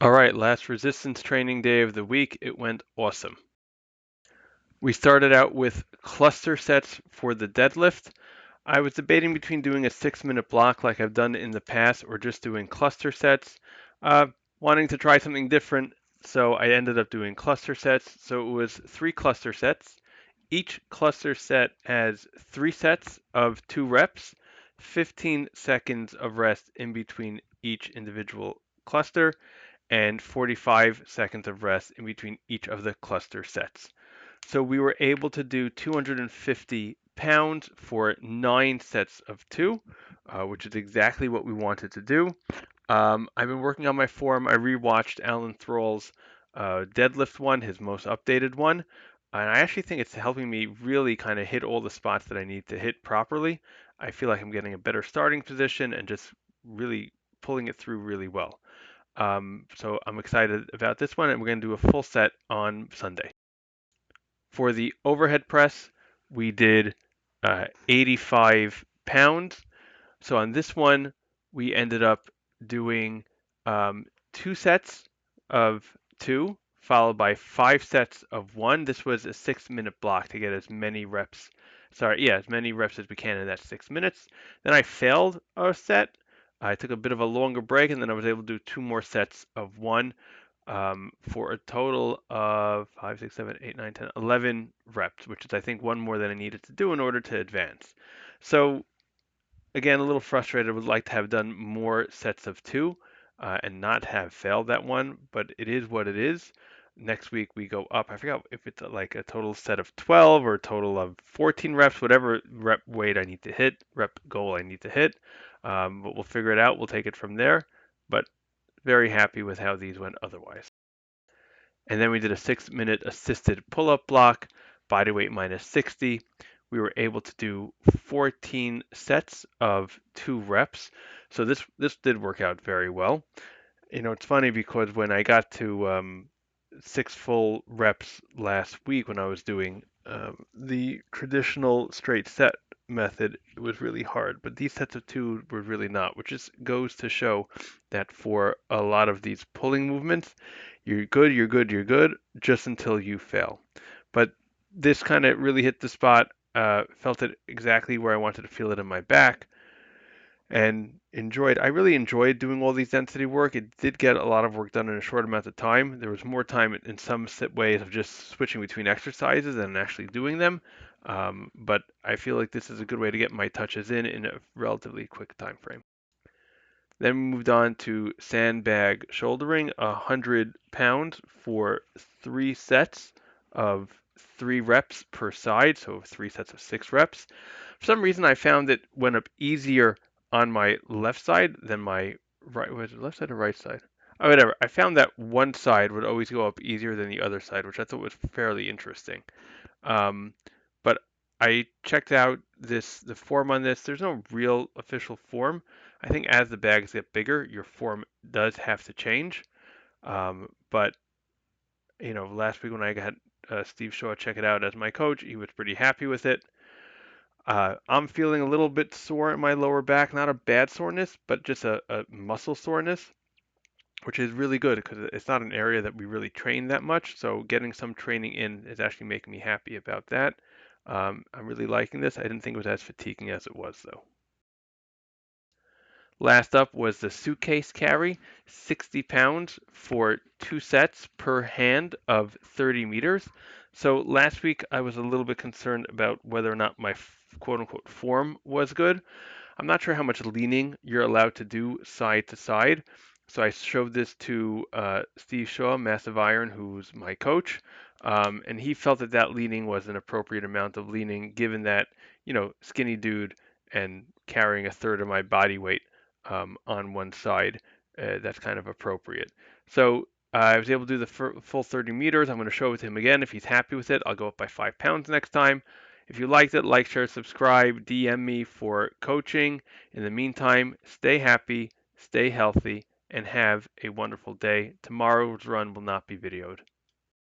All right, last resistance training day of the week. It went awesome. We started out with cluster sets for the deadlift. I was debating between doing a 6-minute block like I've done in the past or just doing cluster sets. Wanting to try something different, so I ended up doing cluster sets. So it was 3 cluster sets. Each cluster set has 3 sets of 2 reps, 15 seconds of rest in between each individual cluster, and 45 seconds of rest in between each of the cluster sets. So we were able to do 250 pounds for 9 sets of 2, which is exactly what we wanted to do. I've been working on my form. I rewatched Alan Thrall's deadlift one, his most updated one, and I actually think it's helping me really kind of hit all the spots that I need to hit properly. I feel like I'm getting a better starting position and just really pulling it through really well. So I'm excited about this one, and we're going to do a full set on Sunday. For the overhead press, we did 85 pounds. So on this one, we ended up doing 2 sets of 2, followed by 5 sets of 1. This was a 6-minute block to get as many reps. As many reps as we can in that 6 minutes. Then I failed a set. I took a bit of a longer break, and then I was able to do 2 more sets of 1 for a total of 5, 6, 7, 8, 9, 10, 11 reps, which is, I think, one more than I needed to do in order to advance. So again, a little frustrated. Would like to have done more sets of 2 and not have failed that one, but it is what it is. Next week we go up. I forgot if it's like a total set of 12 or a total of 14 reps, whatever rep weight I need to hit, rep goal I need to hit. But we'll figure it out. We'll take it from there. But very happy with how these went otherwise. And then we did a 6-minute assisted pull-up block, body weight minus 60. We were able to do 14 sets of 2 reps. So this did work out very well. You know, it's funny because when I got to 6 full reps last week when I was doing the traditional straight set method, it was really hard. But these sets of 2 were really not, which just goes to show that for a lot of these pulling movements, you're good, you're good, you're good, just until you fail. But this kind of really hit the spot. Felt it exactly where I wanted to feel it in my back, and I really enjoyed doing all these density work. It did get a lot of work done in a short amount of time. There was more time in some ways of just switching between exercises and actually doing them. But I feel like this is a good way to get my touches in a relatively quick time frame. Then we moved on to sandbag shouldering, 100 pounds for 3 sets of 3 reps per side, so 3 sets of 6 reps. For some reason, I found it went up easier on my left side than my right. Was it left side or right side? Oh, whatever. I found that one side would always go up easier than the other side, which I thought was fairly interesting. But I checked out the form on this. There's no real official form. I think as the bags get bigger, your form does have to change. But you know, last week when I got Steve Shaw check it out as my coach, he was pretty happy with it. I'm feeling a little bit sore in my lower back, not a bad soreness, but just a muscle soreness, which is really good because it's not an area that we really train that much. So getting some training in is actually making me happy about that. I'm really liking this. I didn't think it was as fatiguing as it was, though. Last up was the suitcase carry, 60 pounds for 2 sets per hand of 30 meters. So last week I was a little bit concerned about whether or not my quote unquote form was good. I'm not sure how much leaning you're allowed to do side to side. So I showed this to Steve Shaw, Massive Iron, who's my coach, and he felt that that leaning was an appropriate amount of leaning, given that, you know, skinny dude and carrying a third of my body weight on one side, that's kind of appropriate. So I was able to do the full 30 meters. I'm going to show it to him again. If he's happy with it, I'll go up by 5 pounds next time. If you liked it, like, share, subscribe, DM me for coaching. In the meantime, stay happy, stay healthy, and have a wonderful day. Tomorrow's run will not be videoed.